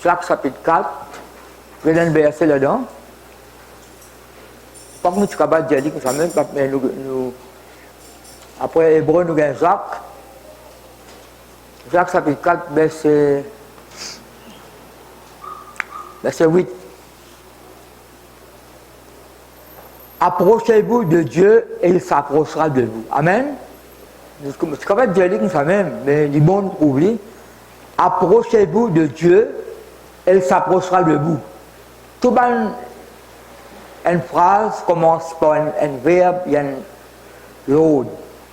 Jacques chapitre 4, il y a un verset là-dedans. Pas que nous sommes capables de dire que ça même, mais après Hébreu, nous avons Jacques. Jacques chapitre 4, verset 8. Approchez-vous de Dieu et il s'approchera de vous. Amen. C'est quand même Dieu qui ça même, mais les bons oublient. Approchez-vous de Dieu et il s'approchera de vous. Tout une phrase commence par un verbe, il y a un l'autre.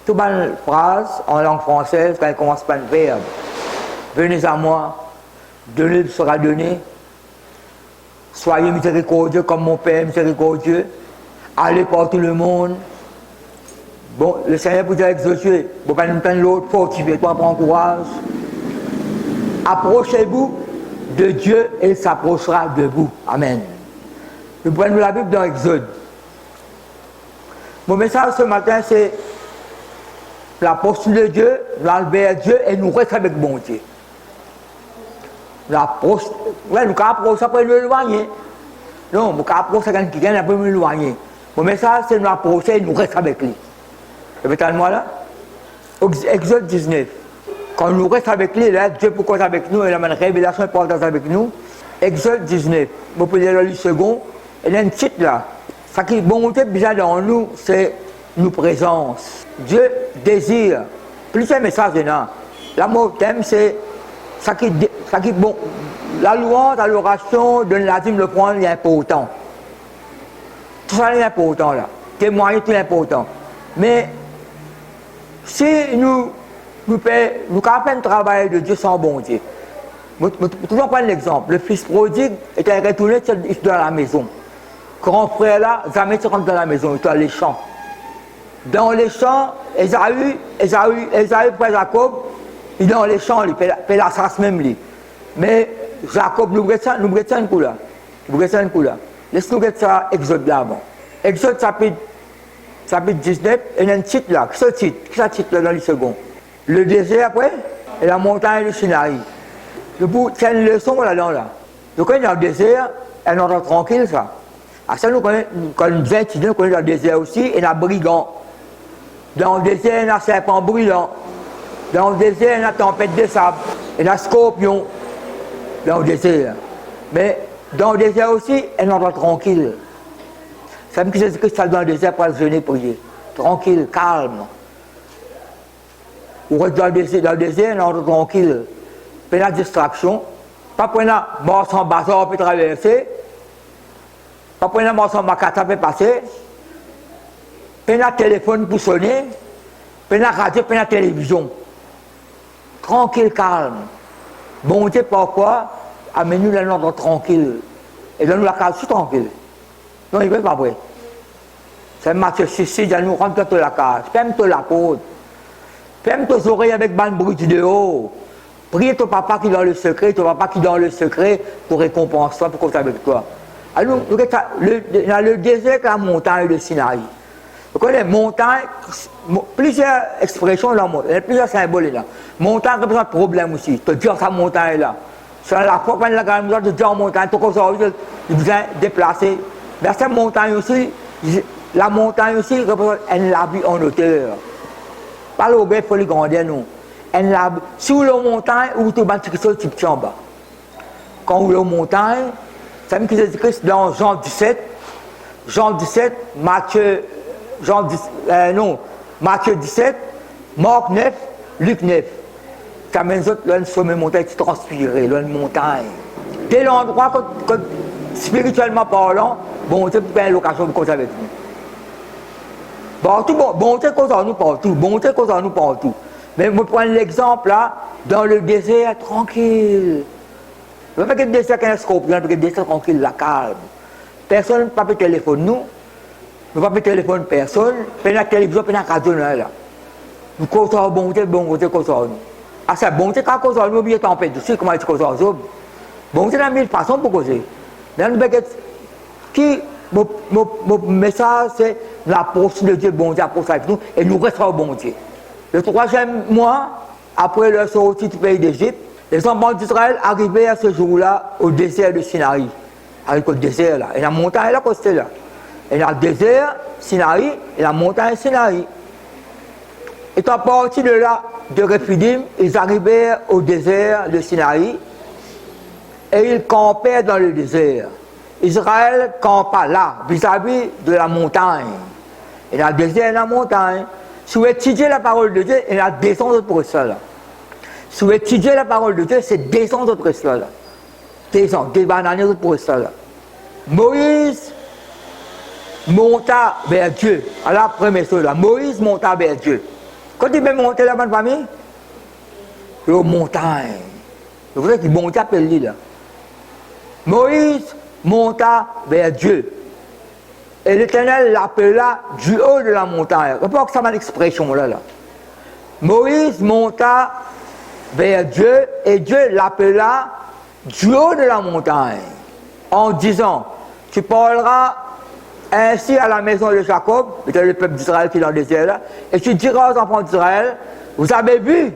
Toute une phrase en langue française, quand elle commence par un verbe. Venez à moi, donnez vous sera donné. Soyez miséricordieux comme mon Père est miséricordieux. Allez par tout le monde. Bon, le Seigneur vous a exaucé. Vous pouvez nous prendre l'autre, fortifiez-toi, prends courage. Approchez-vous de Dieu et il s'approchera de vous. Amen. Nous prenons la Bible dans Exode. Mon message ce matin, c'est la posture de Dieu, l'enlever Dieu et nous rester avec bon Dieu. La posture, ouais, nous approcher après nous éloigner. Non, nous approcher quelqu'un qui vient après nous éloigner. Mon message, c'est nous approcher et nous rester avec lui. Répétez-moi là. Exode 19. Quand nous restons avec lui, là, Dieu peut compter avec nous, il a une révélation importante avec nous. Exode 19. Vous pouvez lire le second. Il y a un titre là. Ce qui est bonté bizarre dans nous, c'est nos présences. Dieu désire. Plusieurs messages là. La mot thème, c'est ce qui est bon. La louange, l'adoration, donner la dîme, le prendre, est important. Tout ça est important là. Témoigner, tout est important. Mais si nous avons un travail de Dieu sans bon Dieu. Nous toujours prendre l'exemple. Le fils prodigue était retourné dans la maison. Grand frère là, jamais se rentre dans la maison, il était dans les champs. Dans les champs, Esaü, frère Jacob, il est dans les champs, il fait la chasse même lui. Mais Jacob, nous regardons un coup là. Laisse-nous regarder ça, Exode là avant. Exode chapitre 19, il y a un titre là. Qui est ce titre là dans les secondes? Le désert après, et la montagne de Sinaï. C'est une leçon là-dedans là. Donc quand il y a le désert, elle est en tranquille ça. À ça, nous connaissons, quand nous étudions, nous connaissons le désert aussi, et il y a brigand. Dans le désert, il y a serpent brûlant. Dans le désert, il y a tempête de sable. Il y a scorpion. Dans le désert. Mais dans le désert aussi, elle est tranquille. Ça veut dire que Jésus-Christ est dans le désert pour jeûner, prier. Tranquille, calme. Ou reste dans le désert, elle est tranquille. Pas de distraction. Pas pour la mort sans bazar peut traverser. Pas pour la mort sans macata peut passer. Pas de téléphone pour sonner. Pas de radio, pas de télévision. Tranquille, calme. Bon Dieu, pourquoi amène-nous dans l'ordre tranquille. Et donne-nous la case tout tranquille. Non, il ne veut pas vrai. C'est Matthieu 6, il nous rentre dans la case. Ferme-toi la porte. Ferme tes oreilles avec ban bruit de haut. Prie ton papa qui est dans le secret, pour récompenser toi, pour compter avec toi. Alors, il y a le désert, la montagne de Sinaï. Vous connaissez, montagne, plusieurs expressions là, il y a plusieurs symboles là. Montagne représente problème aussi. Tu dis sa montagne là. C'est la fois quand la grande tu dis en montagne, tu as besoin de déplacer. Mais cette montagne aussi, la montagne aussi représente un labyrinthe en hauteur. Pas le il faut les grandir, non. Sur la montagne, où tu vas quelque chose de en bas. Quand vous êtes en montagne, ça veut dire que dans Jean 17, Matthieu 17, Marc 9, Luc 9. Ça mène une sommet montagne qui transpire, une montagne. Dès l'endroit, spirituellement parlant, bon Dieu peut avoir l'occasion de causer avec nous. Partout, bon Dieu cause en nous partout. Mais je prends l'exemple là, dans le désert tranquille. Je ne veux pas que le désert ait un scorpion, parce que le désert tranquille, la calme. Personne ne peut pas téléphoner nous. Ne peut pas téléphoner personne. Puis la télévision, puis la radio là. Nous causons bon Dieu cause en nous. Ah, c'est bon Dieu qui cause en nous, oubliez tempête. Tu sais comment il cause en nous. Bon Dieu a mille façons pour causer. Mon message, c'est la posture de Dieu, bon Dieu, approche avec nous, et nous restons au bon Dieu. Le troisième mois, après le sortie du pays d'Égypte, Les enfants d'Israël arrivaient à ce jour-là au désert de Sinaï. Avec le désert là. Et la montagne là, costée là. Et le désert, Sinaï, et la montagne Sinaï. Étant partis de là, de Rephidim, ils arrivèrent au désert de Sinaï et ils campèrent dans le désert. Israël campa là, vis-à-vis de la montagne. Et dans le désert et la montagne. Si vous étudiez la parole de Dieu, il y a descendre pour ça là. Si vous étudiez la parole de Dieu, c'est descendre pour ça là. Descendre, débananer pour ça là. Moïse monta vers Dieu. À la première chose là, Moïse monta vers Dieu. Quand il veut monter là, ma famille, il montagne. Vous voyez qu'il monte à Pelli là. Moïse monta vers Dieu. Et l'Éternel l'appela du haut de la montagne. Rapport que ça m'a l'expression là. Moïse monta vers Dieu et Dieu l'appela du haut de la montagne en disant, tu parleras ainsi à la maison de Jacob, c'est le peuple d'Israël qui est dans le désert là, et tu diras aux enfants d'Israël, vous avez vu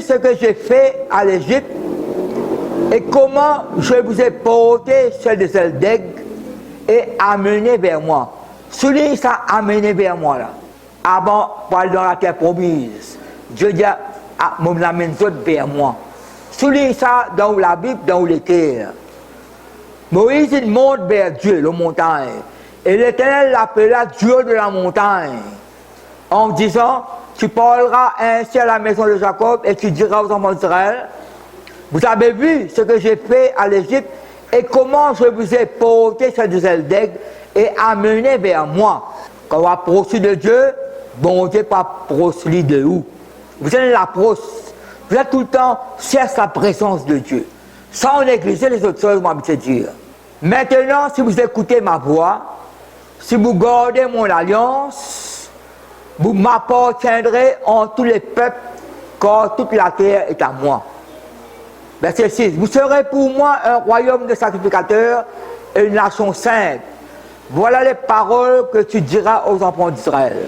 ce que j'ai fait à l'Égypte et comment je vous ai porté sur des ailes d'aigle et amené vers moi. Souligne ça, amené vers moi là. Avant, pour aller dans la terre promise, Dieu dit, me l'amène vers moi. Souligne ça dans la Bible, dans les terres. Moïse il monte vers Dieu, la montagne. Et l'Éternel l'appela du haut de la montagne. En disant, tu parleras ainsi à la maison de Jacob et tu diras aux enfants d'Israël, vous avez vu ce que j'ai fait à l'Égypte et comment je vous ai porté sur des ailes d'aigle et amené vers moi. Quand on approche de Dieu, bon Dieu pas proselyte de où? Vous êtes l'approche. Vous êtes tout le temps cherche la présence de Dieu. Sans négliger les autres choses, moi je vais te dire. Maintenant, si vous écoutez ma voix, si vous gardez mon alliance, vous m'appartiendrez en tous les peuples, car toute la terre est à moi. Verset 6. Vous serez pour moi un royaume de sacrificateurs et une nation sainte. Voilà les paroles que tu diras aux enfants d'Israël.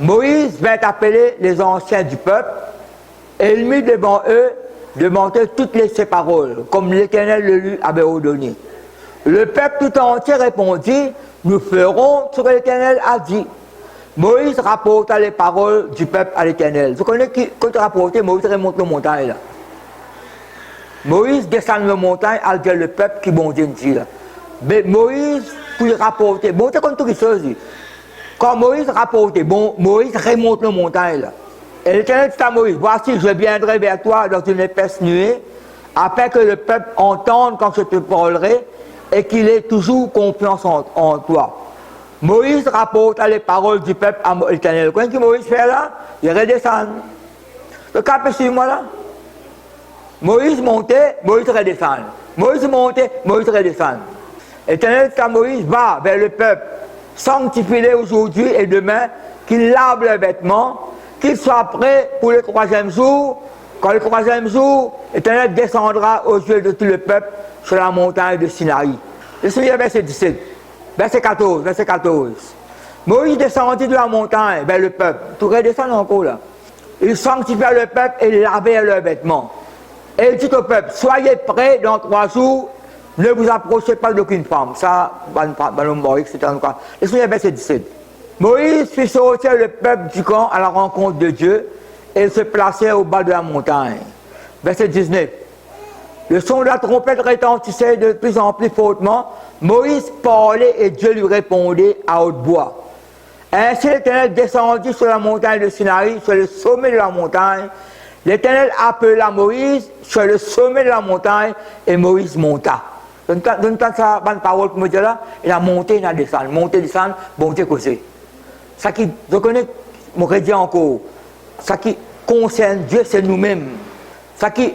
Moïse vint appeler les anciens du peuple et il mit devant eux de monter toutes ces paroles, comme l'Éternel le lui avait ordonné. Le peuple tout entier répondit, nous ferons ce que l'Éternel a dit. Moïse rapporta les paroles du peuple à l'Éternel. Vous connaissez qui, quand il rapportait, Moïse remonte la montagne là. Moïse descend la montagne à dire le peuple qui bon Dieu dit là. Mais Moïse, pour rapporter, bon, c'est comme tout qui se dit. Quand Moïse rapportait, bon, Moïse remonte la montagne là. Et l'Éternel dit à Moïse, voici, je viendrai vers toi dans une épaisse nuée, afin que le peuple entende quand je te parlerai, et qu'il ait toujours confiance en toi. Moïse rapporta les paroles du peuple à l'Éternel. Quand Moïse fait là, il redescend. Le cap est sur moi là. Moïse montait, Moïse redescend. Moïse montait, Moïse redescend. L'Éternel dit à Moïse, va vers le peuple, sanctifie-les aujourd'hui et demain, qu'ils lavent leurs vêtements, qu'ils soient prêts pour le troisième jour. Quand le troisième jour, l'Éternel descendra aux yeux de tout le peuple sur la montagne de Sinaï. Je suis verset 17, verset 14. Moïse descendit de la montagne vers le peuple. Tout redescend encore là. Il sanctifia le peuple et lavait leurs vêtements. Et il dit au peuple, soyez prêts dans 3 jours, ne vous approchez pas d'aucune femme. Ça, etc. Laissez-moi verset 17. Moïse fit sortir le peuple du camp à la rencontre de Dieu et se plaçait au bas de la montagne. Verset 19. Le son de la trompette retentissait de plus en plus fortement. Moïse parlait et Dieu lui répondait à haute voix. Ainsi l'Éternel descendit sur la montagne de Sinaï, sur le sommet de la montagne. L'Éternel appela Moïse sur le sommet de la montagne et Moïse monta. Donne ça, bonne parole pour me dire là, il a monté, il a descendu. Monté, descendu, bon Dieu causé. Ça qui, je connais, mon redis encore, ça qui concerne Dieu, c'est nous-mêmes. Ça qui,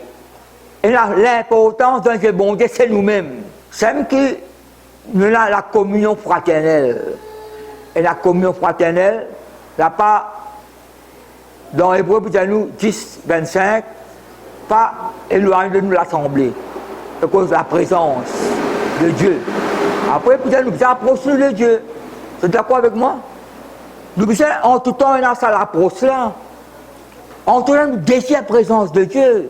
l'importance d'un Dieu bon Dieu, c'est nous-mêmes. C'est qui nous avons la communion fraternelle. Et la communion fraternelle, là pas, dans Hébreu, pour nous, 10, 25, pas éloigné de nous l'assemblée, à cause de la présence de Dieu. Après, pour nous approcher de Dieu. Vous êtes d'accord avec moi? Nous sommes en tout temps, on a ça l'approche là. En train de désirer la présence de Dieu.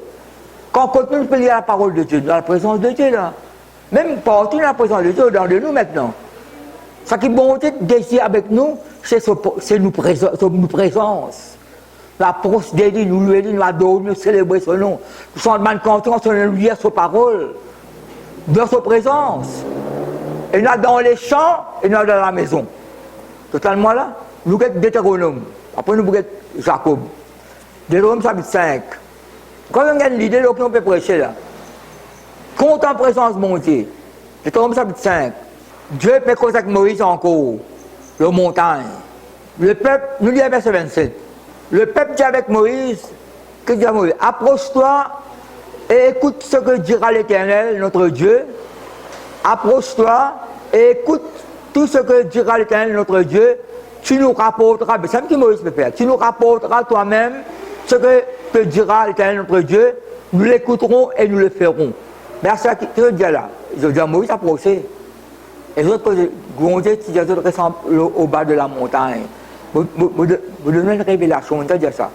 Quand on continue de lire la parole de Dieu, dans la présence de Dieu, là. Même partout dans la présence de Dieu, dans de nous maintenant. Ce qui est bon Dieu désire avec nous, c'est nos présence. La procédure, nous lui nous adorons, nous célébrons son nom. Nous sommes en confiance, on lui lire sa parole. Dans sa présence. Et nous dans les champs, et nous dans la maison. Totalement là, nous sommes Deutéronome. Après nous sommes Jacob. Deutéronome chapitre 5. Quand on a l'idée, on peut prêcher là. Compte en présence de mon Dieu. Deutéronome chapitre 5. Dieu fait cause avec Moïse encore. Le montagne. Le peuple, nous lisons verset 27. Le peuple dit avec Moïse, que dit Moïse? Approche-toi et écoute ce que dira l'Éternel, notre Dieu. Approche-toi et écoute tout ce que dira l'Éternel, notre Dieu. Tu nous rapporteras, c'est ce que Moïse peut faire, tu nous rapporteras toi-même ce que dira l'Éternel, notre Dieu. Nous l'écouterons et nous le ferons. Mais c'est ce que je dis là. Je dis à Moïse, approchez. Et les autres, Dieu ressemble au bas de la montagne. Vous donnez une révélation, on dire ça.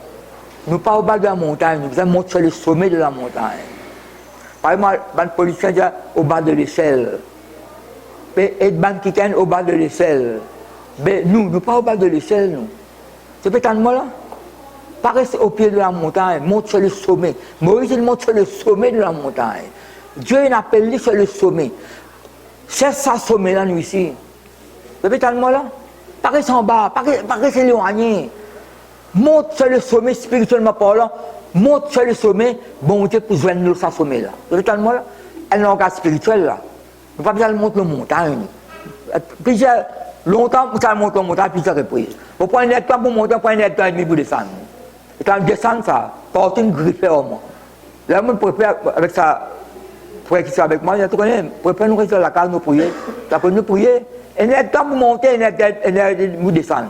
Nous pas au bas de la montagne, nous allons monter sur le sommet de la montagne. Par exemple, les policiers disent au bas de l'échelle. Et les qui tiennent au bas de l'échelle. Mais nous pas au bas de l'échelle, nous. C'est peut-être moi là. Pas rester au pied de la montagne, monte sur le sommet. Moïse, il monte sur le sommet de la montagne. Dieu, il appelle lui sur le sommet. C'est ça, sommet là, nous ici. C'est peut-être moi là. Pas rester en bas, pas rester éloigné. Monte sur le sommet, spirituellement parlant, monte sur le sommet, bon Dieu pour joindre nous sur ce sommet là. Vous voyez moi là? Un langage spirituel là. Nous ne pouvons pas monter la montagne. Longtemps, nous allons monter la montagne, plusieurs reprises. Vous prenez un temps pour monter, vous prenez un temps et demi pour descendre. Et quand on descend ça, portez une griffe au moins. Là, on prépare avec ça, frère qui est avec moi, il y a prépare nous rester dans la case, nous prier. Après nous prier, et il y a un temps pour monter, et il y a un temps pour descendre.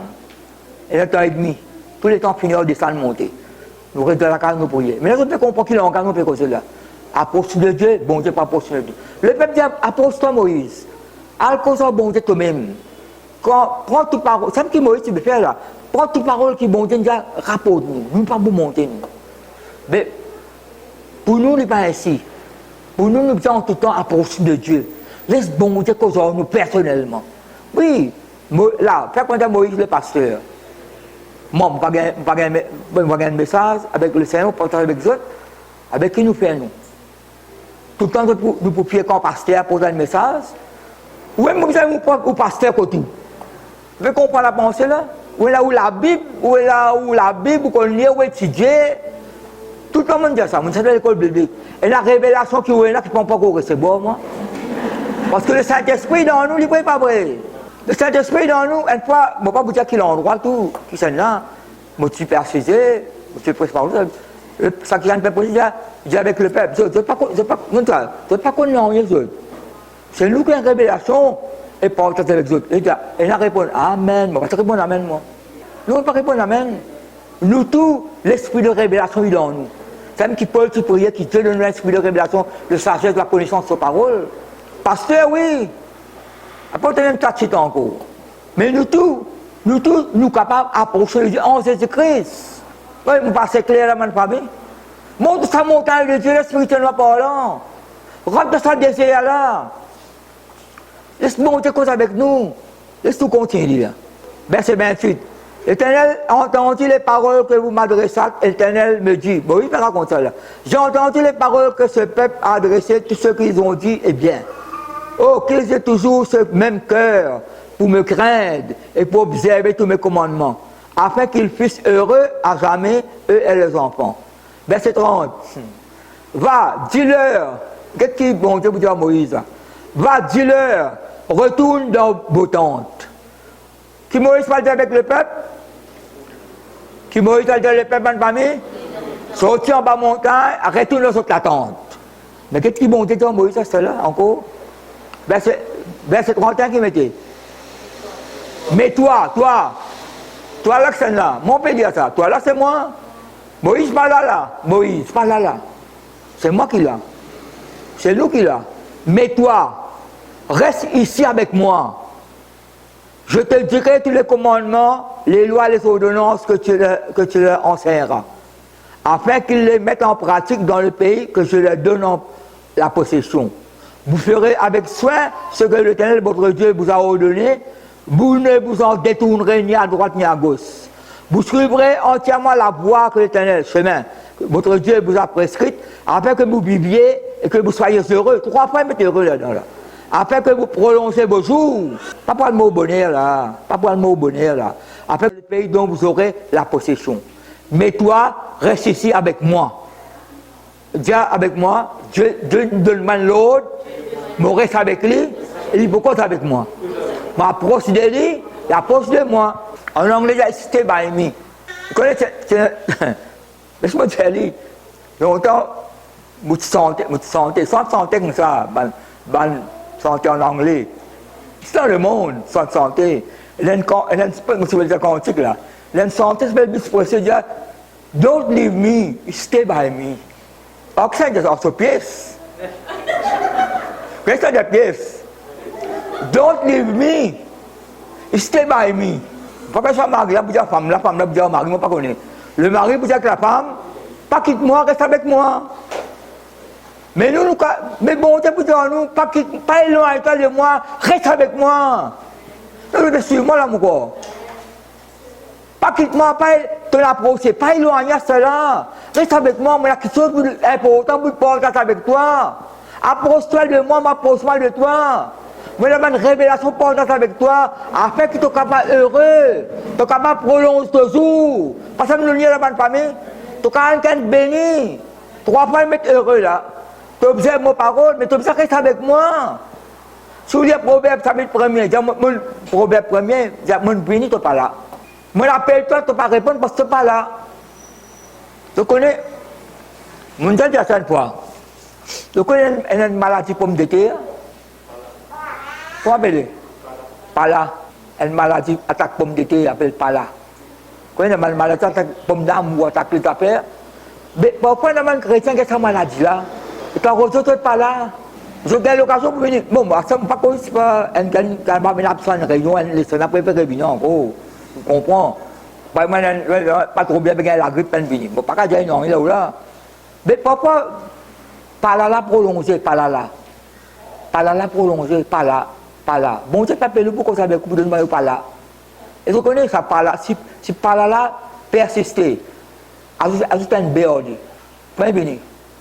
Et un temps et demi. Tous les temps finir, descendre, monter. Nous restons dans la case, nous prier. Mais là, on peut comprendre qu'il est en cas, nous peut causer là. Approche de Dieu, bon Dieu, pas approche de Dieu. Le peuple dit, approche-toi Moïse. Alcool bon Dieu toi-même. Prends toute parole, c'est ce que Moïse tu peux faire là. Prends toute parole qui bon Dieu nous rapporte-nous. Nous ne pouvons pas monter. Mais pour nous, ce n'est pas ainsi. Pour nous, nous devons tout le temps approcher de Dieu. Laisse bon Dieu causer nous personnellement. Oui, là, faire quand Moïse le pasteur. Moi, je ne vais pas gagner un message avec le Seigneur, partager avec les autres. Avec qui nous faisons? Tout le temps, nous pouvons faire quand pasteur poser un message. Ou même au pasteur côté. Vous comprenez la pensée là? Ou là où la Bible, ou là où la Bible, qu'on lit, ou étudier. Tout le monde dit ça. Moi, c'est à l'école biblique. Et la révélation qui est là, qui ne peut pas recevoir, moi. Parce que le Saint-Esprit dans nous, il n'est pas vrai. Le Saint-Esprit dans nous, une fois, je ne vais pas vous dire qu'il est en droit, tout, qui sont là. Je suis persisé, je suis presque par ça qui vient de faire poser, je dis avec le peuple, je ne sais pas qu'on est en rien. C'est nous qui avons une révélation et pas avec les autres. Et il a répondu Amen. Moi, je réponds Amen, moi. Nous, on ne peut pas répondre Amen. Nous, tout, l'esprit de révélation, il est en nous. C'est même qui Paul qui priait, qui te donne l'esprit de révélation, de sagesse, de la connaissance de sa parole. Pasteur, oui. Après, on a même tâché encore. Mais nous, tous, nous capables d'approcher Dieu en Jésus-Christ. Oui, vous passez clair là, ma famille. Monte sa montagne de Dieu, spirituellement parlant. Rentre dans sa désert là. Laisse monter cause avec nous. Laisse tout continuer là. Verset 28. L'Éternel a entendu les paroles que vous m'adressez. L'Éternel me dit. Bon, il me raconte ça là. J'ai entendu les paroles que ce peuple a adressées. Tout ce qu'ils ont dit est bien. Oh, qu'ils aient toujours ce même cœur pour me craindre et pour observer tous mes commandements, afin qu'ils fussent heureux à jamais, eux et les enfants. Verset 30. Va, dis-leur. Qu'est-ce qui, bon Dieu, vous dit à Moïse? Va, dis-leur, retourne dans vos tentes. Qui Moïse va dire avec le peuple? Qui Moïse va dire avec le peuple, ma famille? Sorti en bas montagne, retourne dans la tente. Mais qu'est-ce qui, bon Dieu, dit à Moïse, c'est là, encore? Verset 31 qui mettait. Mais toi là que c'est là, moi on peut dire ça, toi là c'est moi. Moïse pas là, Moïse pas là. C'est moi qui l'a. C'est nous qui l'a. Mais toi, reste ici avec moi. Je te dirai tous les commandements, les lois, les ordonnances que tu leur enseigneras. afin qu'ils les mettent en pratique dans le pays que je leur donne en la possession. Vous ferez avec soin ce que l'Éternel, votre Dieu, vous a ordonné. Vous ne vous en détournerez ni à droite ni à gauche. Vous suivrez entièrement la voie que l'Éternel, chemin, que votre Dieu vous a prescrite, afin que vous viviez et que vous soyez heureux. 3 fois, mettez heureux là-dedans. Là. Afin que vous prolongez vos jours. Pas pour le mot bonheur là. Pas pour le mot bonheur là. Afin que le pays dont vous aurez la possession. Mais toi, reste ici avec moi. Dis avec moi, Dieu donne l'ordre, je reste avec lui, et il faut compter avec moi. M'approche de lui, il approche de moi. En anglais, il stay by me. Vous connaissez, laisse-moi te dire, longtemps, vous sentez, sans santé comme ça, santé en anglais. C'est dans le monde, sans santé. Il y a une quantique là. Il y a une santé, c'est le procédure. Don't leave me, stay by me. Oxygen is also pièce. Question de pièce. Don't leave me, stay by me. Pas que soit mari, là, pour dire femme, la femme, là, pour dire mari, moi, pas connaître. Le mari, pour dire que la femme, pas quitte moi, reste avec moi. Mais nous, mais bon, t'es pour dire nous, pas éloigné toi de moi, reste avec moi. Nous, nous, suis-moi là, mon corps. Pas quitte-moi, pas te l'approcher, pas éloigner à cela. Reste avec moi, mais il y a quelque chose d'important pour porter avec toi. Approche-toi de moi, m'approche-moi de toi. Mais il y a une révélation portante avec toi, afin que tu sois capable heureux, tu sois capable de prolonger toujours. Parce que nous sommes dans la famille, tu sois quelqu'un de béni. 3 fois, mettre heureux là. Tu observes mes paroles, mais tu observes reste avec moi. Si vous dites Proverbe, chapitre 1er, Proverbe 1er, mon béni, tu n'es pas là. Moi, l'appelle-toi, tu ne peux pas répondre parce que tu n'es pas là. Tu connais, mon Dieu, dit à chaque fois, tu connais une maladie pomme de terre. Comment appeler? Pala. Une maladie attaque pomme de terre, appelle pala. Quand il y a une maladie attaque pomme d'âme ou attaque les affaires, mais pourquoi il y a un chrétien qui a cette maladie-là? Et quand on ne pas là, je donne l'occasion pour venir. Bon, moi, ça ne pas comme si un gars va venir absent une réunion, on a préféré venir encore. Vous comprenez? Pas trop bien avec la grippe, pas venir. Bon, pas qu'à dire non, il est là. Mais pourquoi pas là prolonger, pas là? Pas là prolonger, pas là. Pas là. Bon, Dieu t'appelle le pour qu'on s'appelle pour donner pas là. Et vous connaissez ça, pas là. Si pas là, persister. Ajoute un béordi. Comment il vient?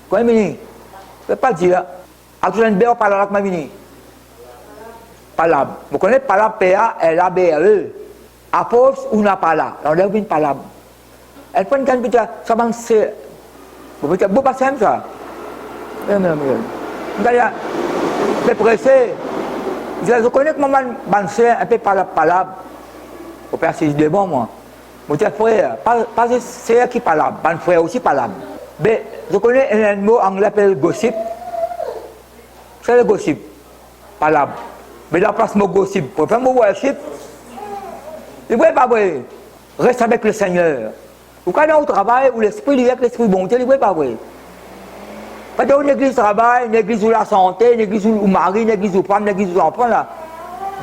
Comment il vient? Je ne peux pas dire. Ajoute un béordi, pas là, comment il vient? Pas là. Vous connaissez pas là, P-A-L-A-B-R-E. Apôtre ou n'a pas là. Alors, là, vous venez pas là. Elle prend une canne, ça va c'est. Vous pouvez dire, bon, pas simple ça. Mais, vous allez, c'est pressé. Je connais que maman c'est un peu par la palabre. Au père, c'est de bon, moi. Mon frère, pas c'est qui palabre, mon frère aussi palabre. Mais je connais un mot anglais appelé gossip. C'est le gossip, palabre. Mais la place mot gossip, pour faire mot worship, il ne faut pas vrai. Reste avec le Seigneur. Vous quand au travail, où l'esprit lié avec l'esprit bonté, il ne faut pas vrai. Quand dans une église travail, une église où la santé, une église où le mari, une église où la femme, une église où l'enfant, là.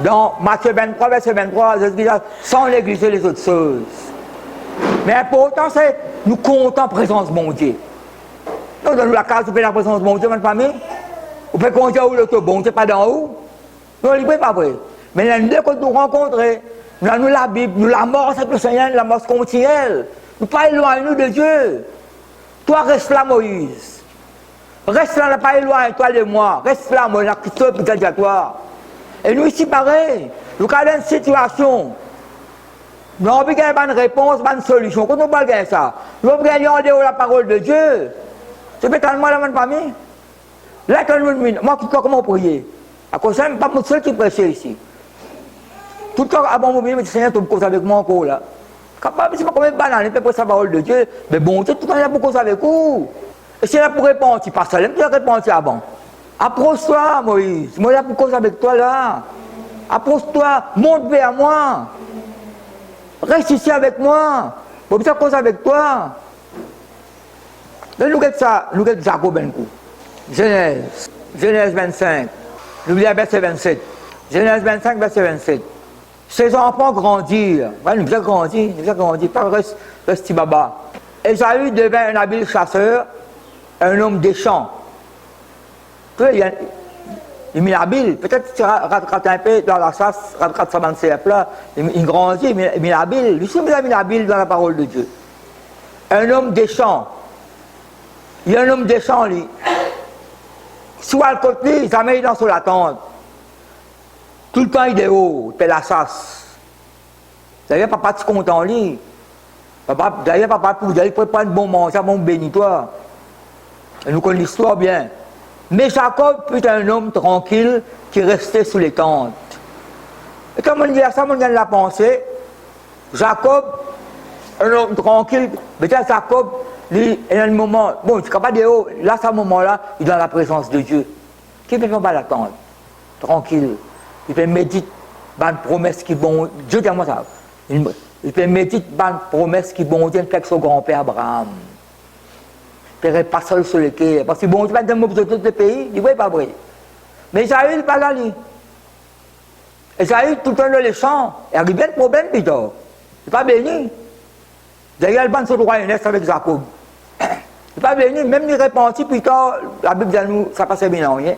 Dans Matthieu 23, verset 23, sans négliger les autres choses. Mais l'important, c'est nous comptons en présence de mon Dieu. Nous donnons la case, vous faites la présence de mon Dieu, ma famille. Vous faites compter où le bon Dieu, pas d'en haut. Non, il n'est pas vrai. Mais il y a deux que nous rencontrons. Nous avons la Bible, nous la mort avec le Seigneur, la mort continuelle. Nous pas éloignons de Dieu. Toi, reste là, Moïse. Reste là, pas éloigné, toi de moi. Reste là, moi, la Christophe, peut-être à toi. Et nous ici, pareil. Nous avons une situation. Nous avons une réponse, une solution. Quand nous parlons de ça, nous avons gagné en dehors la parole de Dieu. C'est peut-être moi, la même famille. Là, quand nous nous moi, comment prier? À cause de ça, pas mon seul qui prêche ici. Tout le temps, avant mon mais Seigneur, tu me causes avec moi encore là. Capable, c'est pas comme une banane, il peut prêcher la parole de Dieu. Mais bon, tout le temps, il y a pour causer avec vous. Et c'est là pour répondre, pas ça, tu as répondu avant. Approche-toi, Moïse. Moi, là pour cause avec toi, là. Approche-toi, monte vers moi. Reste ici avec moi. Pour que ça cause avec toi. Nous regardons ça, nous regardons Jacob un coup. Genèse 25. Nous lisons verset 27. Genèse 25, verset 27. Ses enfants grandirent. Ouais, nous avons grandi, pas reste baba. Ésaü devint un habile chasseur, un homme des champs. Tu vois, il est habile. Peut-être qu'il rate un peu dans la chasse, rate sa bande là, il grandit, mais il est habile. Lui aussi, il est habile dans la parole de Dieu. Un homme des champs. Il y a un homme des champs, lui. Soit le côté, jamais il est dans son attente. Tout le temps, il est haut, il fait la chasse. D'ailleurs, papa, tu es content, lui. D'ailleurs, papa, pour dire, il prépare un bon manger, un bon béni-toi. Et nous connaissons l'histoire bien. Mais Jacob fut un homme tranquille qui restait sous les tentes. Et quand on dit ça, on vient de la pensée. Jacob, un homme tranquille, mais Jacob, lui, il a un moment, bon, il ne pas de haut, là, à ce moment-là, il est dans la présence de Dieu. Qui ne peut pas l'attendre? Tranquille. Il fait méditer, une promesse qui bon, Dieu dit moi ça. Il fait méditer, une promesse qui bon Dieu fait son grand-père Abraham. Il n'est pas seul sur le quai, parce que bon Dieu va donner pour tout le pays, il ne va pas vrai. Mais Isaïe, il n'est pas là, lui. Isaïe, tout le temps dans les champs, il y a bien de problème, plutôt. Il n'est pas béni. D'ailleurs, il va se droit avec Jacob. Il n'est pas béni, même il repentit, plus tard, la Bible dit nous, ça passe bien, rien.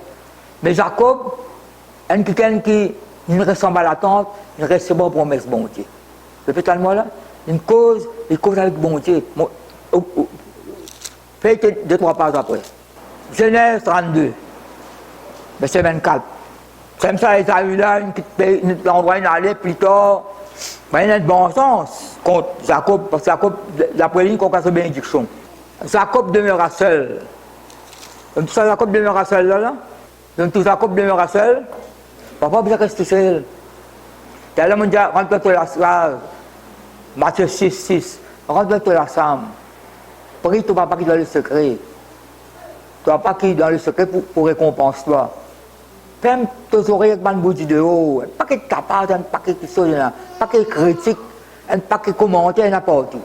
Mais Jacob, quelqu'un qui ne ressemble à l'attente, il reste bon promesse, bon Dieu. Répétez moi là, il cause avec bon Dieu. Faites 2-3 pages après. Genèse 32, verset 24. Comme ça, Esaü là, l'endroit où il allait plus tard, il a de bon sens contre Jacob, parce que Jacob, d'après lui, il a sa bénédiction. Jacob demeura seul. Donc tout ça, Jacob demeura seul là. Donc tout Jacob demeura seul. Papa, vous restez seul. Et là, on dit, rentre-toi la Matthieu 6, 6. Rentre-toi la Sam. Prie ton papa qui est dans le secret. Ton papa qui est dans le secret pour récompenser toi. Ferme tes oreilles avec une bougie de haut. Un paquet de tapas, un paquet de choses, un paquet de critiques, un paquet de commentaires, n'importe où.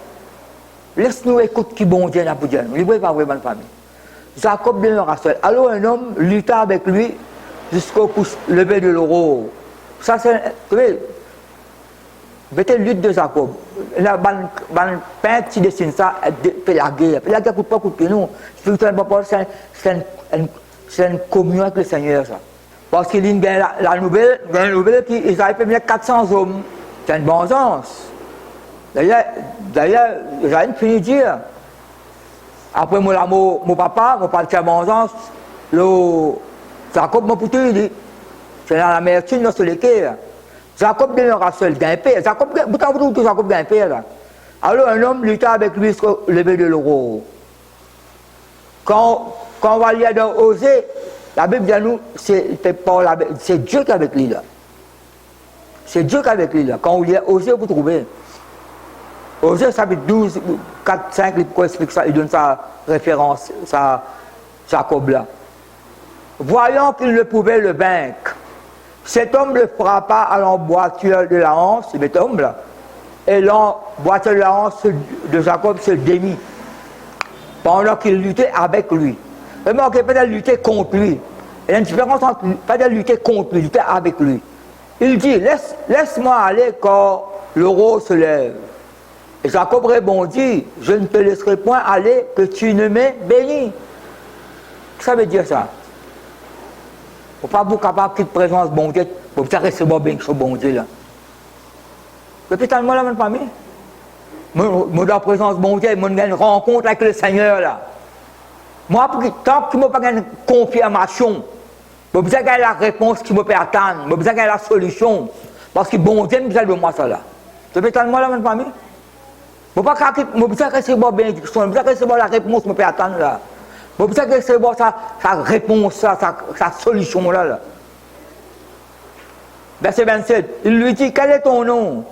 Laisse-nous écouter qui bon Dieu n'a pas dit. Il n'est pas vraiment une famille. Jacob demeura seul. Alors un homme lutta avec lui jusqu'au lever de l'aurore. Ça, c'est. Vous savez, mettez lutte de Jacob. Il y a un peintre qui dessine ça, il fait la guerre. La guerre ne coûte pas coûte que nous. C'est une communion avec le Seigneur, ça. Parce qu'il y a la nouvelle qu'ils avaient fait 400 hommes. C'est un bon sens. D'ailleurs, j'ai fini de dire. Après, mon papa, mon papa de bon sens, Jacob m'a poussé, il dit, c'est dans la mertine, dans le quai. Jacob demeura seul, Jacob gagne père. Alors un homme lutta avec lui jusqu'au lever de l'aurore. Quand on va lire dans Osée, la Bible dit à nous, c'est Dieu qui est avec lui là. C'est Dieu qui est avec lui là. Quand on lit Osée, vous trouvez. Osée, chapitre 12, 4, 5, il explique ça, il donne sa référence, ça, Jacob là. Voyant qu'il ne pouvait le vaincre, cet homme le frappa à l'emboîture de la hanche, cet homme là, et l'emboîture de la hanche de Jacob se démit, pendant qu'il luttait avec lui. Remarquez, pas de lutter contre lui. Il y a une différence entre pas de lutter contre lui, lutter avec lui. Il dit, laisse-moi aller quand l'aurore se lève. Et Jacob répondit, je ne te laisserai point aller que tu ne m'aies béni. Qu'est-ce que ça veut dire ça? Il ne faut pas vous capable de présence bon Dieu, pour vous recevoir bien ce bon Dieu là. Répétez-moi là, mon famille. Moi, dans la présence bon Dieu, moi, j'ai une rencontre avec le Seigneur là. Moi, tant que je n'ai pas une confirmation, je besoin de la réponse qui me peut attendre, je besoin de la solution. Parce que bon Dieu me besoin de moi ça là. Répétez-moi là, mon famille. Je ne peux pas recevoir bénédiction, je ne peux pas recevoir la réponse que je peux attendre là. Je ne peux pas recevoir sa réponse, sa solution là. Verset 27, il lui dit, quel est ton nom?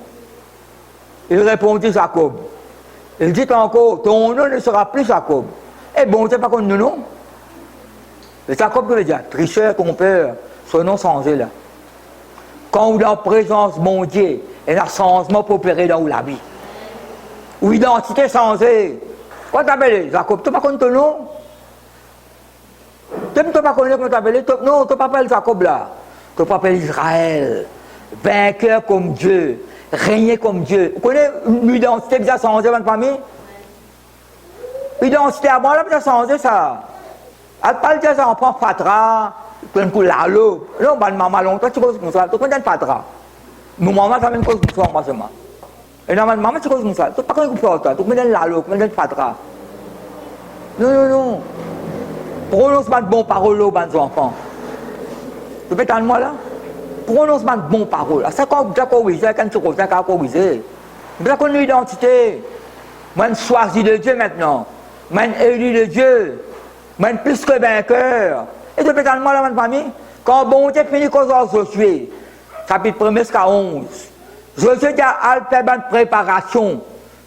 Il répondit Jacob. Il dit encore, ton nom ne sera plus Jacob. Eh bon, c'est pas qu'on nous nom. Mais Jacob veut dire, tricheur, trompeur, son nom changé là. Quand on est en présence, mon Dieu, il y a un changement pour opérer dans la vie. Ou identité changée. Comment t'appelles Jacob? Tu ne connais pas ton nom? Tu ne pas connaître comment t'appelles? Non, tu ne t'appelles Jacob là. Tu t'appelles Israël. Vainqueur comme Dieu. Régner comme Dieu. Vous connaissez l'identité qui a changé dans votre famille? Identité à moi, là, ça change ça. À pas dire ça, on prend fatra, un coup là, l'eau. Non, bah, maman, longtemps, tu causes comme ça, tu connais fatra. Mon maman, ça m'a cause comme ça, moi, seulement. Et non, maman, tu causes comme ça, tu pas qu'on coupe ça, tu connais là, l'eau, tu connais fatra. Non, non, non. Prononcement de bonnes paroles aux enfants. Tu peux t'entendre moi là? Prononcement de bonnes paroles. Ça, quand tu as corrigé, quand tu as corrigé. Tu as connu l'identité. Moi, je choisis de Dieu maintenant. Moi, je élu de Dieu. Moi, je plus que vainqueur. Et tu peux t'entendre moi là, ma famille? Quand bon Dieu finit cause de Josué, chapitre 1 jusqu'à 11. Josué a fait une préparation.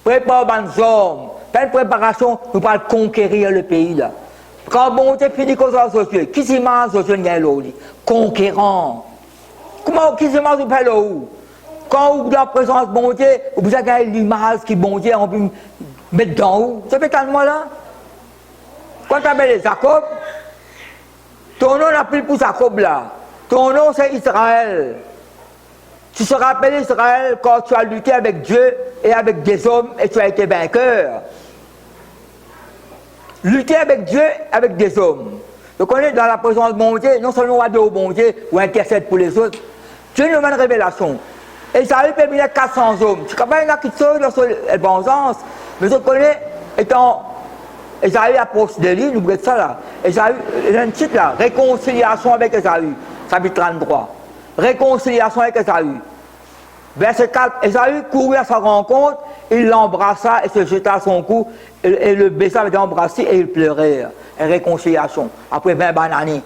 Prépare les hommes. Fait une préparation, nous allons conquérir le pays là. Quand bon Dieu finit cause de Josué, qui s'y mange Josué gagne l'eau? Conquérant. Comment qui s'y mange l'eau? Quand vous êtes dans la présence de bon Dieu, vous avez l'image qui bon Dieu, on peut mettre dans vous. Ça fait tant de moi là? Quand tu appelles Jacob, ton nom n'a plus pour Jacob là. Ton nom c'est Israël. Tu seras appelé Israël quand tu as lutté avec Dieu et avec des hommes et tu as été vainqueur. Lutter avec Dieu, avec des hommes. Donc on est dans la présence de bon Dieu, non seulement on va dire au bon Dieu ou intercède pour les autres. Dieu nous met une révélation. Et ça arrive parmi les 400 hommes. Tu comprends, il y en a qui sont dans le bon sens. Mais je connais, étant. Et j'arrive à poste de lui, nous regardons ça là. Et j'arrive, il y a un titre là, réconciliation avec Esaü, chapitre 33. Réconciliation avec Esaü. Verset 4, Esaü courut à sa rencontre, il l'embrassa et se jeta à son cou, et le baisa avec embrassé et il pleurait. Et réconciliation, après 20 années.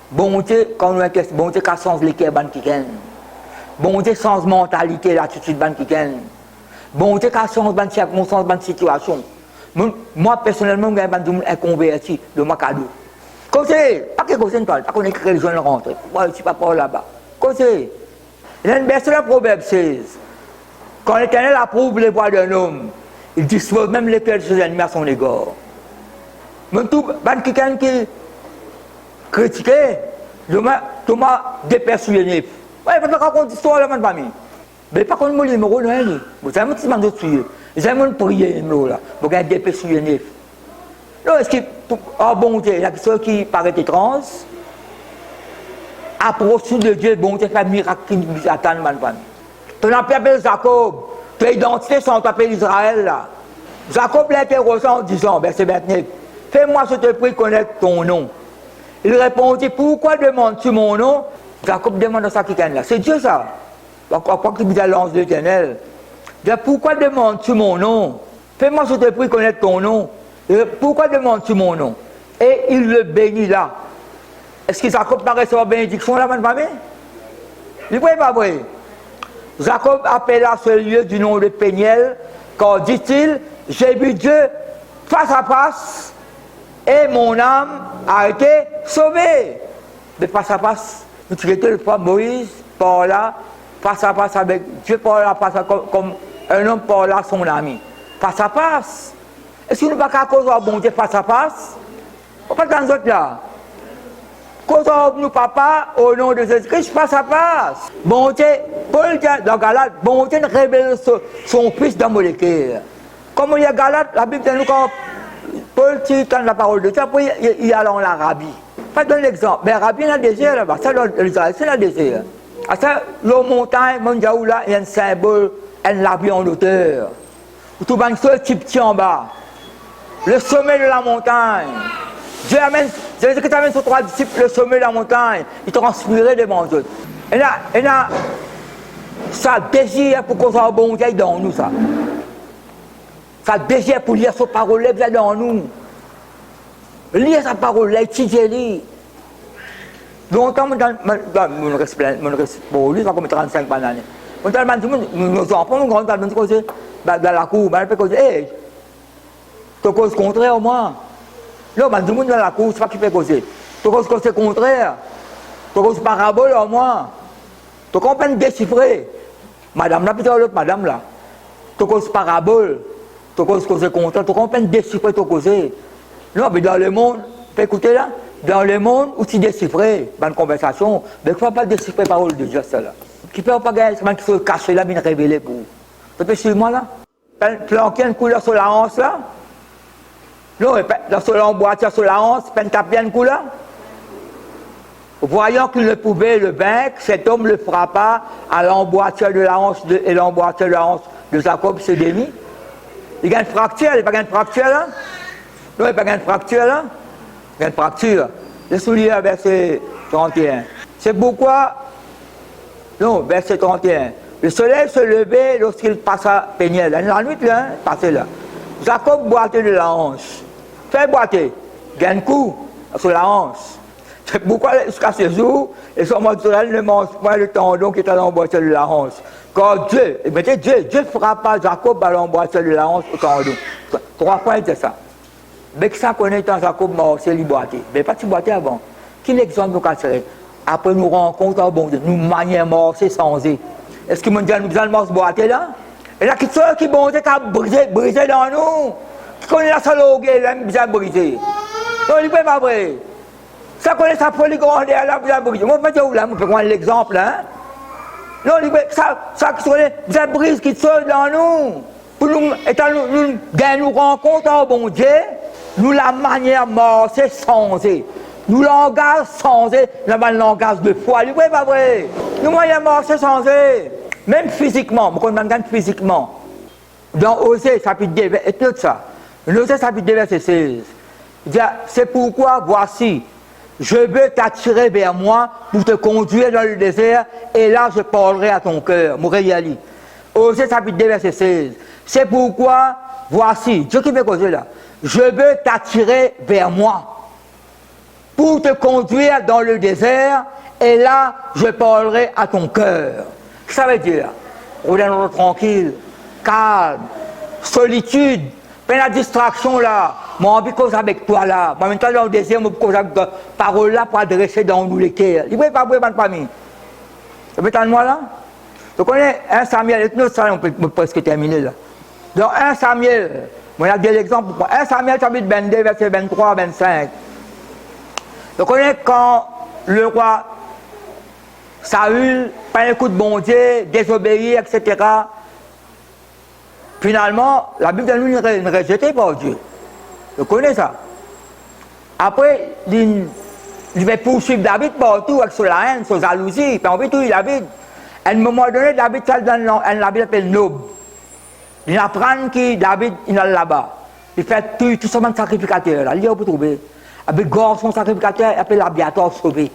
Bon Dieu, quand nous inquiétons, bon Dieu, qu'a sens l'équerre ban qui bon Dieu, sens mentalité, l'attitude ban qui bon Dieu, qu'a sens ban circonstance, ban situation. Moi, personnellement, je suis un converti de ma cadeau. Conseil, pas que conseil ne parle, pas qu'on est religion rentre. Moi, je ne suis pas par là-bas. Conseil, il y a une verset dans Proverbe 16. Quand l'Éternel approuve les voies d'un homme, il dispose même les cœurs de ses ennemis à son égard. Mais tout, quelqu'un qui critiquait, Thomas dépersué. Ouais, il faut raconter l'histoire de ma famille. Mais par contre, mon numéro, non, vous savez, je suis tué. J'ai prié, numéro là, pour gagner des péchés. Non, est-ce que, oh bon Dieu, il y a ceux qui paraissent étranges, approcher de Dieu, bon Dieu, fait un miracle qui nous attend, ma famille. Tu n'as pas appelé Jacob, tu as identité sans t'appeler Israël là. Jacob l'a interrogé en disant, verset 29, fais-moi, je te prie, connaître ton nom. Il répondit, pourquoi demandes-tu mon nom? Jacob demande ça qui gagne là. C'est Dieu ça. Pourquoi qu'il dit à l'ange de l'Éternel? Pourquoi demandes-tu mon nom? Fais-moi, je te prie, connaître ton nom. Pourquoi demandes-tu mon nom? Et il le bénit là. Est-ce que Jacob n'a reçu la bénédiction là, ma famille? Il n'est pas vrai. Jacob appela ce lieu du nom de Péniel, quand dit-il, j'ai vu Dieu face à face et mon âme a été sauvée. Mais face à face, tu étais le fois Moïse, par là, face à face avec Dieu, par là, face à, comme un homme par là, son ami. Face à face. Est-ce que nous ne pouvons pas causer à bon Dieu face à face? On ne peut pas dans autres là. Cause à nous, papa, au nom de Jésus-Christ, face à face. Bon Dieu, Paul dit dans Galate, bon Dieu révèle son fils dans mon cœur. Comme il y a Galate, la Bible dit nous quand Paul dit dans la parole de Dieu, après il allait en l'Arabie. Je donne l'exemple. Mais l'Arabie, il y a le désert là-bas. Ça, l'Israël, c'est le désert. À ça, la montagne, là, il y a un symbole, un labyrinthe en hauteur. Tout le monde seul type en bas. Le sommet de la montagne. Dieu amène, Jésus qui amène ses 3 disciples le sommet de la montagne. Il transpirait devant eux. Et là, ça désire pour qu'on soit bon Dieu dans nous, ça. Ça désire pour lire sa parole, là, dans nous. Lire sa parole, là, étudier. Longtemps, mon respect pour lui, ça comme 35 années. Nos enfants, nous grands, dans la cour, on peut causer, hé, tu causes contraire, moi. Là, tout le monde dans la cour, c'est pas qui fait causer. Tu causes contraire. Tu causes parabole, moi. Tu comprends déchiffrer. Madame là, plutôt l'autre madame là. Tu causes parabole. Tu causes contraire. Tu comprends déchiffrer, tu causes. Non, mais dans le monde, écoutez là. Dans le monde où tu déchiffres dans une conversation, mais il ne faut pas déchiffrer la parole de Dieu, ça là. Qui ne peut pas gagner, c'est qui se cache là, mais révélé pour vous. Tu peux suivre moi là? Planquer une couleur sur la hanche là? Non, dans l'emboîteur sur la hanse, pentapien couleur. Voyant qu'il ne pouvait le vaincre, cet homme le frappa à l'emboîteur de la hanse et l'emboîteur de la hanse de Jacob se démit. Il y a une fracture, il n'y a pas une fracture là? Non, il n'y a pas une fracture là? Il y a une fracture. Je souligne verset 31. C'est pourquoi, non, verset 31. Le soleil se levait lorsqu'il passa Péniel. La nuit, là, passé là. Jacob boitait de la hanche. Fait boiter. Gagne coup sur la hanche. C'est pourquoi jusqu'à ce jour, les hommes naturels ne mangent pas le tendon qui est à l'emboîteur de la hanche. Quand Dieu frappa Jacob à l'emboîteur de la hanche au tendon. 3 fois il dit ça. Mais que ça connaît quand Jacob mort, c'est lui boiter. Mais pas tu boiter avant. Quel exemple nous casserait? Après nous rencontrons, bon Dieu, nous manions mort, c'est sans eux. Est-ce que nous allons se boiter là? Et là, qui sont qui bon Dieu qui a brisé dans nous? Qui connaît la salogue, il a bien brisé. Non, il n'est pas vrai. Ça connaît sa folie grandeur, là, bien brisé. Moi, je vais là, je peux prendre l'exemple, hein? Non, ça connaît, ça brise qui sont dans nous. Pour nous, étant nous rencontrons, bon Dieu, nous la manière mort, c'est sans eux. Nous langage sans eux, nous avons un langage de foi. Il n'est pas vrai. Nous manière mort, c'est sans eux. Même physiquement, on regarde physiquement. Dans Osée, chapitre 2, et tout ça. Osée, chapitre 2, verset 16. C'est pourquoi, voici, je veux t'attirer vers moi pour te conduire dans le désert, et là je parlerai à ton cœur. Montréali. Osée, chapitre 2, verset 16. C'est pourquoi, voici, Dieu qui m'est causé là, je veux t'attirer vers moi pour te conduire dans le désert, et là je parlerai à ton cœur. Ça veut dire, on est tranquille, calme, solitude, pas la distraction là. Moi, envie de causer avec toi là. Moi, maintenant, dans le désert, je cause avec ta parole là pour adresser dans nous les cœurs. Il ne peut pas voir ma famille. Vous mettez moi là? Vous connaissez 1 Samuel, et nous, ça, on peut presque terminer là. Dans 1 Samuel, moi, il y a des exemples. 1 Samuel, chapitre 22, verset 23 25. Vous connaissez quand le roi Saül, pas un coup de bon Dieu, désobéir, etc. Finalement, la Bible nous est rejetée par Dieu. Vous connaissez ça. Après, il va poursuivre David partout avec la haine, sa jalousie, puis on veut tout David. À un moment donné, David appelle Nob. Il apprend que David il est là-bas. Il fait tout ce monde sacrificateur là. Il y a pour trouver. Avec garçon sacrificateur, il appelle Abiatar sauvé.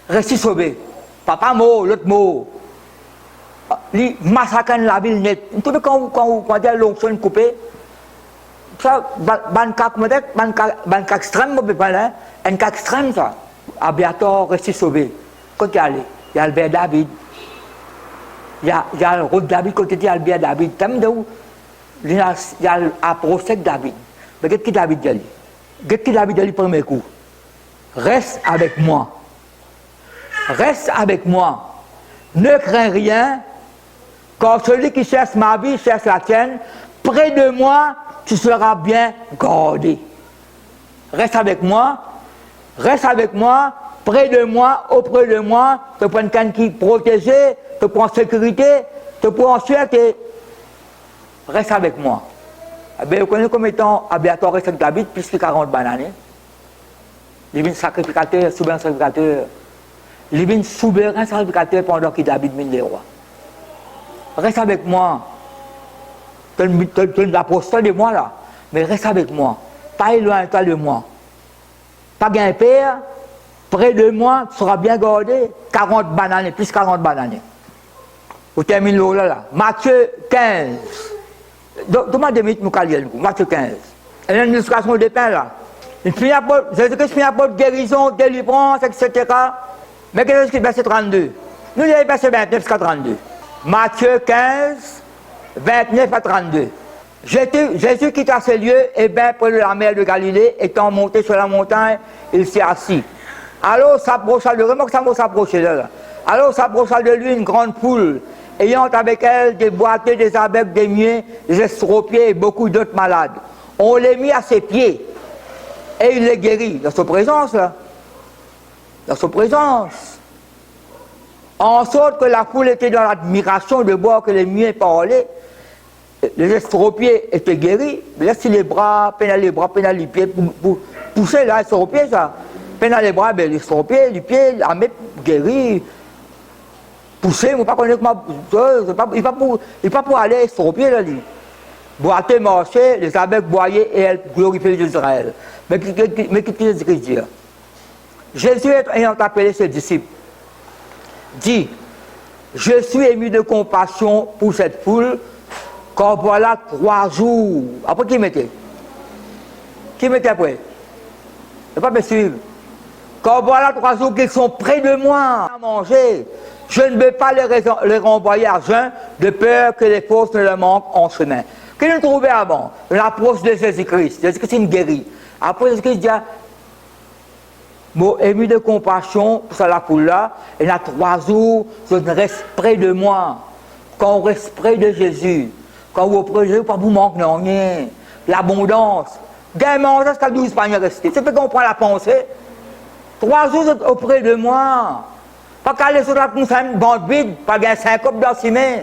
Reste sauvé. Papa mot, l'autre mot. Il massacre la ville net. Tout quand il y a l'onction coupée, ça, ban cas extrême, un cas extrême ça. Abiatar reste sauvé. Quand il y a allé, il y a Albert David. Il y a le rôle de David, quand il y a Albert David. Il y a un procès de David. Mais qu'est-ce que David dit? Qu'est-ce que David dit le premier coup? Reste avec moi. Reste avec moi. Ne crains rien, car celui qui cherche ma vie cherche la tienne. Près de moi, tu seras bien gardé. Reste avec moi, près de moi, auprès de moi, te prends quelqu'un qui protégé, te prends sécurité, te prends sûreté. Reste avec moi. Eh bien, vous connaissez comme étant Abiatar reste avec David plus que 40 bananes. Il est sacrificateur, souverain sacrificateur. Il est souverain sacrificateur pendant que David mine les rois. Reste avec moi. Tu es l'apostole de moi là, mais reste avec moi. Pas éloigne-toi de moi. Pas bien père, près de moi, tu seras bien gardé. 40 bananes, plus 40 bananes. Vous terminez là. Matthieu 15. Demandez deux minutes, nous calons. Matthieu 15. Il y a une illustration de pain là. Jésus-Christ finit pour guérison, délivrance, etc. Mais qu'est-ce que verset 32? Nous avons verset 29 jusqu'à 32. Matthieu 15, 29 à 32. Jésus quitta ces lieux et vint près de la mer de Galilée, étant monté sur la montagne, il s'est assis. Alors s'approcha de lui une grande foule, ayant avec elle des boiteux, des aveugles, des muets, des estropiés et beaucoup d'autres malades. On les mit à ses pieds et il les guérit dans sa présence là. Dans sa présence. En sorte que la foule était dans l'admiration de voir que les muets parlaient. les estropiés étaient guéris, mais là, si les bras, peine les pieds, pour pousser là, estropiés, ça. Peine les bras, ben, les estropiés, les pieds, la mettre guéris. Pousser, je ne sais pas comment. Il n'est pas pour aller estropier là, lui. Boiter, marcher, les abeilles boyaient et elles glorifiaient l'Israël. Mais qu'est-ce qu'il dit? Jésus ayant appelé ses disciples, dit, je suis ému de compassion pour cette foule, car voilà 3 jours. Après, qui mettait? Qui mettait après? Je ne pas me suivre. Car voilà 3 jours qu'ils sont près de moi à manger. Je ne veux pas les renvoyer à jeun, de peur que les forces ne leur manquent en chemin. Qu'est-ce que nous trouvons avant? L'approche de Jésus-Christ. Jésus-Christ, c'est une guérie. Après, Jésus-Christ dit, ému de compassion pour la foule-là, il y a 3 jours, je reste près de moi. Quand on reste près de Jésus, quand vous êtes près de Jésus, pas vous manque non rien. L'abondance. Gaiement, ça, c'est à 12 paniers restés. C'est fait qu'on prend la pensée. 3 jours, vous êtes auprès de moi. Pas qu'aller sur la conscience, bande vide, pas gagner 5 copes dans 6 mains.